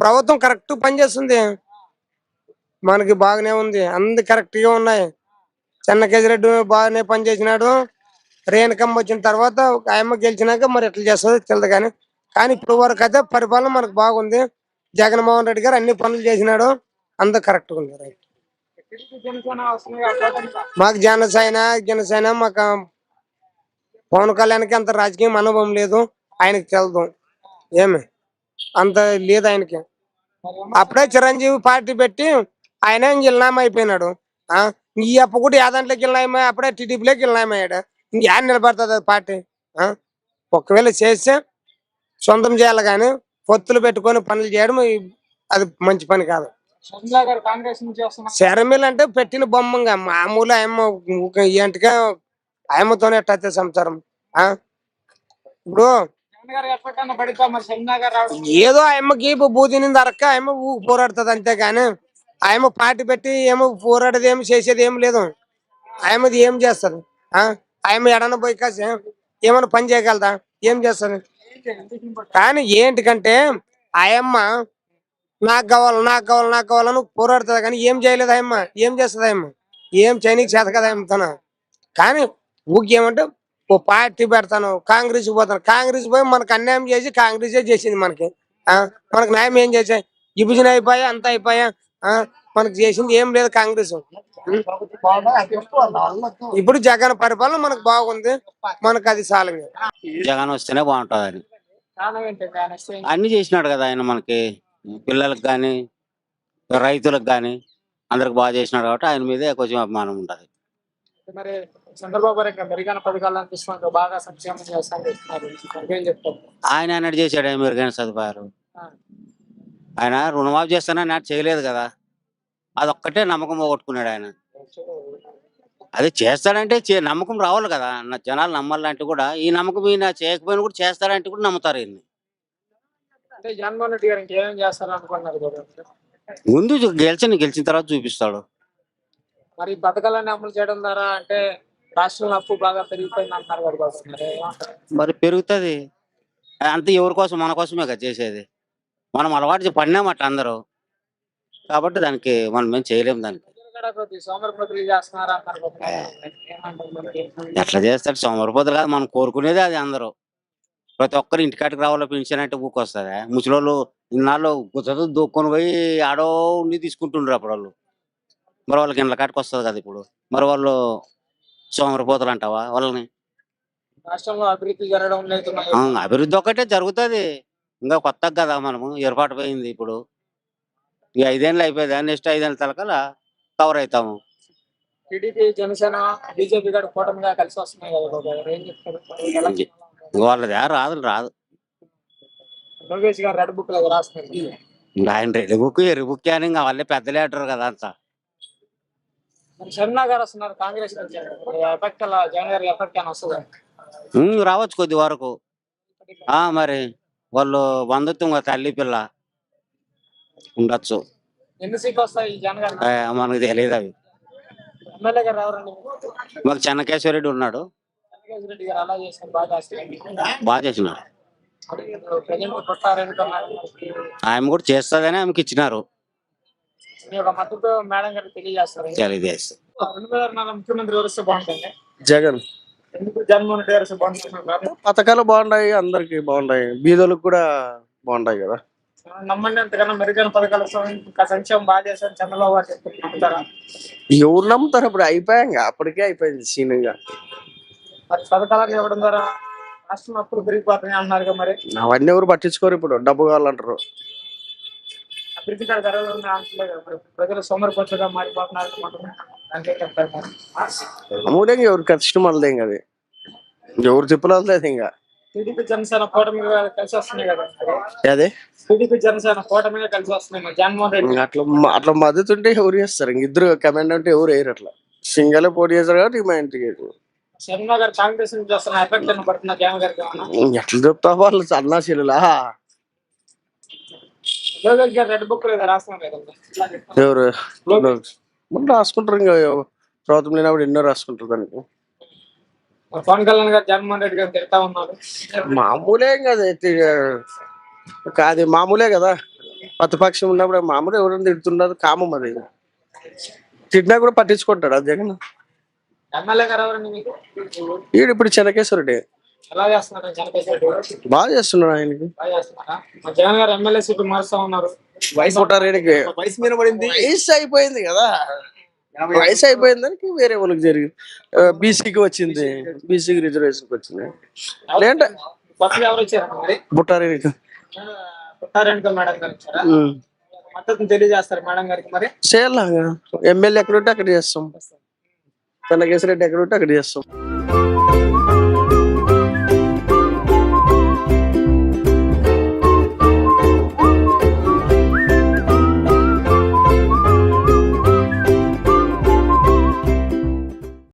ప్రభుత్వం కరెక్ట్ పని చేస్తుంది, మనకి బాగానే ఉంది, అన్ని కరెక్ట్ గా ఉన్నాయి. చెన్నకేశ్వరరెడ్డి బాగానే పని చేసినాడు. రేణుకమ్మ వచ్చిన తర్వాత ఆయమ్మ గెలిచినాక మరి ఎట్లా చేస్తుందో తెలియదు కానీ కానీ ఇప్పుడు వరకు అయితే పరిపాలన మనకు బాగుంది. జగన్మోహన్ రెడ్డి గారు అన్ని పనులు చేసినాడు, అంత కరెక్ట్ గా ఉంది. మాకు జనసేన మాకు పవన్ కళ్యాణ్కి అంత రాజకీయం అనుభవం లేదు, ఆయనకి తెలదు ఏమి అంత లేదు ఆయనకి. అప్పుడే చిరంజీవి పార్టీ పెట్టి ఆయన గిల్నామా అయిపోయినాడు. ఈ అప్పు కూడా యాదాంట్లోకి గిల్నామా, అప్పుడే టీడీపీలోకి గిల్నామయ్యాడు. ఇంకేం నిలబడుతుంది పార్టీ? ఒకవేళ చేస్తే సొంతం చేయాలి కానీ పొత్తులు పెట్టుకొని పనులు చేయడం అది మంచి పని కాదు. శరమిల్ అంటే పెట్టిన బొమ్మంగా మామూలు ఆయమ్మ ఏంటిగా ఆయమ్మతోనే ఎట్టయితే సంసారం. ఇప్పుడు ఏదో ఆయమ్మకి బూది నింది అరక్క ఆయమ్మ పోరాడుతుంది అంతేగాని ఆయమ్మ పార్టీ పెట్టి ఏమో పోరాడేది ఏమి చేసేది ఏం లేదు. ఆయమ్మది ఏం చేస్తారు? ఆయమ్మ ఎడన పోయి కాసి ఏమైనా పని చేయగలదా? ఏం చేస్తారు? కానీ ఏంటికంటే ఆయమ్మ నాకు కావాలని పోరాడుతుంది కానీ ఏం చేయలేదు ఆయమ్మ. ఏం చేస్తుంది ఆయమ్మ? ఏం చేయనీకి చేత కదా ఆయమ్మతోన. కానీ ఊకేమంటే ఓ పార్టీ పెడతాను, కాంగ్రెస్ పోతాను, కాంగ్రెస్ పోయి మనకు అన్యాయం చేసి కాంగ్రెసే చేసింది మనకి. మనకు న్యాయం ఏం చేసాయి? విభజన అయిపోయా, అంత అయిపోయా, మనకు చేసింది ఏం లేదు కాంగ్రెస్. ఇప్పుడు జగన్ పరిపాలన మనకు బాగుంది, మనకు అది చాలంగా. జగన్ వస్తేనే బాగుంటుంది. అన్ని చేసినాడు కదా ఆయన, మనకి పిల్లలకు కానీ రైతులకు కానీ అందరికి బాగా చేసినాడు కాబట్టి ఆయన మీదే కొంచెం అభిమానం ఉంటుంది. మరి చంద్రబాబు మెరుగైన పథకాలు అనిపిస్తున్నారు, బాగా సంక్షేమం చేస్తారు. ఆయన అన్నట్టు చేశాడు మెరుగైన సదుపాయాలు. ఆయన రుణమాఫీ చేస్తానని నాటి చేయలేదు కదా, అదొక్కటే నమ్మకం పోగొట్టుకున్నాడు ఆయన. అది చేస్తాడంటే నమ్మకం రావాలి కదా, జనాలు నమ్మాలంటే కూడా ఈ నమ్మకం ఈయన చేయకపోయినా కూడా చేస్తాడంటే కూడా నమ్ముతారు ఈయన్ని. జగన్మోహన్ రెడ్డి గారు ఇంకేమేం చేస్తారు అనుకున్నారు? ముందు గెలిచిన తర్వాత చూపిస్తాడు. మరి పథకాలన్నీ అమలు చేయడం ద్వారా అంటే రాష్ట్రంలో అప్పు బాగా పెరిగిపోయింది అంటున్నారు కదా. మరి పెరుగుతుంది అంత ఎవరి కోసం? మన కోసమే కదా చేసేది. మనం అలవాటు పడినామట అందరూ, కాబట్టి దానికి మనం ఏం చేయలేము. దానికి ఎట్లా చేస్తాడు? సోమరిపోతులు కాదు, మనం కోరుకునేది అది. అందరూ ప్రతి ఒక్కరు ఇంటికాటికి రావాలో పెన్షన్ అంటే ఊకొస్తుంది. ముసలోళ్ళు ఇన్నాళ్ళు గుర్తు దూక్కొని పోయి ఆడో ఉండి తీసుకుంటుండ్రు అప్పుడు వాళ్ళు. మరి వాళ్ళకి ఇండ్ల కాటికి వస్తుంది కదా ఇప్పుడు. మరి వాళ్ళు సోమరిపోతులు అంటావా వాళ్ళని? రాష్ట్రంలో అభివృద్ధి జరగడం లేదు. అభివృద్ధి ఒకటే జరుగుతుంది, ఇంకా కొత్తగా కదా మనము ఏర్పాటు పోయింది. ఇప్పుడు ఈ 5 ఏళ్ళు అయిపోయింది, నెక్స్ట్ 5 ఏళ్ళ తలకల కవర్ అవుతాము. టీడీపీ జనసేన బీజేపీ గారు కూటమిగా కలిసి వస్తున్నాయి కదా. వాళ్ళది రాదు. లోకేష్ గారు రెడ్ బుక్ లో రాస్తున్నారు. ఆయన రెడ్ బుక్ ఎర్రి బుక్ అని ఇంకా వాళ్ళే పెద్దలే అంటారు కదా అంతా. షర్మిలా గారు వస్తున్నారు కాంగ్రెస్ నుంచి, ఎఫెక్ట్ జగన్ గారి ఎఫెక్ట్ అని వస్తుంది. రావచ్చు కొద్ది వరకు. మరి వాళ్ళు బంధుత్వం తల్లి పిల్ల ఉండొచ్చు. ఎన్ని సీట్లు వస్తాయి జగన్ గారు? మనకు తెలియదు అవి. ఎమ్మెల్యే గారు ఎవరండి? మాకు చెన్నకేశ్వరరెడ్డి ఉన్నాడు. చెన్నకేశ్వరరెడ్డి గారు అలా చేశారు, బాగా చేసినాడు. ఆయన కూడా చేస్తుందని ఆమెకి ఇచ్చినారు. మద్దతు మేడం గారికి తెలియజేస్తారు. 2024 ముఖ్యమంత్రి వస్తే బాగుంటుంది. జగన్. ఎందుకు జగన్మోహన్ రెడ్డి గారు బాగుంటుంది? పథకాలు బాగున్నాయి, అందరికి బాగున్నాయి, బీదలకు కూడా బాగున్నాయి కదా. నమ్మండి అంతకన్నా మెరుగైన పథకాలు సంక్షేమం బాగా చేశారు చంద్రబాబు గారు నమ్ముతారా? ఎవరు నమ్ముతారు? ఇప్పుడు అయిపోయాక అప్పటికే అయిపోయింది సీనింగ్. పథకాలను ఇవ్వడం ద్వారా రాష్ట్రం అప్పుడు పెరిగిపోతున్నాయి అంటున్నారు. మరి అవన్నీ ఎవరు పట్టించుకోరు, ఇప్పుడు డబ్బు కావాలంటారు. అభివృద్ధి ప్రజలు సోమరిపోతుగా మారిపోతున్నారు. అమ్ముడే ఎవరు కష్టం వాళ్ళదేం కదా, ఎవరు చెప్పలేదు. ఇంకా టీడీపీ జనసేన కూటమిగా కలిసి వస్తున్నాయి కదా. అదే టీడీపీ జనసేన కూటమిగా కలిసి వస్తున్నాయి. జగన్మోహన్ రెడ్డి అట్లా మద్దతు ఉంటే ఎవరు చేస్తారు? ఇంక ఇద్దరు కమాండ్ అంటే ఎవరు వేయరు. అట్లా సింగల్ పోటీ చేస్తారు కాబట్టి మా ఇంటికి. శర్మ గారు కాంగ్రెస్ నుంచి వస్తున్న ఎఫెక్ట్ పడుతున్నా జగన్ గారికి ఎట్లా చెప్తా? వాళ్ళు అన్నా చెల్లులా రెడ్ బుక్ ఎవరు రాసుకుంటారు. ఇంకా ప్రభుత్వం లేనప్పుడు ఎన్నో రాసుకుంటారు. దానికి పవన్ కళ్యాణ్ గారు జగన్మోహన్ రెడ్డి గారు తిడతా ఉన్నారు. మామూలే కదా కాదు, మామూలే కదా. ప్రతిపక్షం ఉన్నప్పుడు మామూలు ఎవరైనా తిడుతున్నారు, కామం అది. తిట్టినా కూడా పట్టించుకుంటాడు అది జగన్. ఎమ్మెల్యే గారు ఎవరండి మీకు? ఈడు ఇప్పుడు చెన్నకేశ్వరుడే ఎలా చేస్తున్నారు జనకేశ్వర రెడ్డి గారు? బాగా చేస్తున్నాడు ఆయనకి. బాగా చేస్తున్నారా? మరి జగన్ గారు ఎమ్మెల్యే సీట్ మారుస్తా ఉన్నారు. పుట్టారెడ్డికి వయసు అయిపోయింది కదా, వయసు అయిపోయిన దానికి వేరే వాళ్ళకి జరిగింది. బీసీకి వచ్చింది, బీసీకి రిజర్వేషన్కి వచ్చింది. లేదంటే కొత్తగా ఎవరు వచ్చారండి మరి? పుట్టారెడ్డికి పుట్టారెడ్డి మేడం గారు వచ్చారా? మద్దతు తెలియజేస్తారు మేడం గారికి మరి. చేయాలి. ఎమ్మెల్యే ఎక్కడ ఉంటే అక్కడ చేస్తాం, చెన్నకేశ్వర రెడ్డి ఎక్కడ ఉంటే అక్కడ చేస్తాం.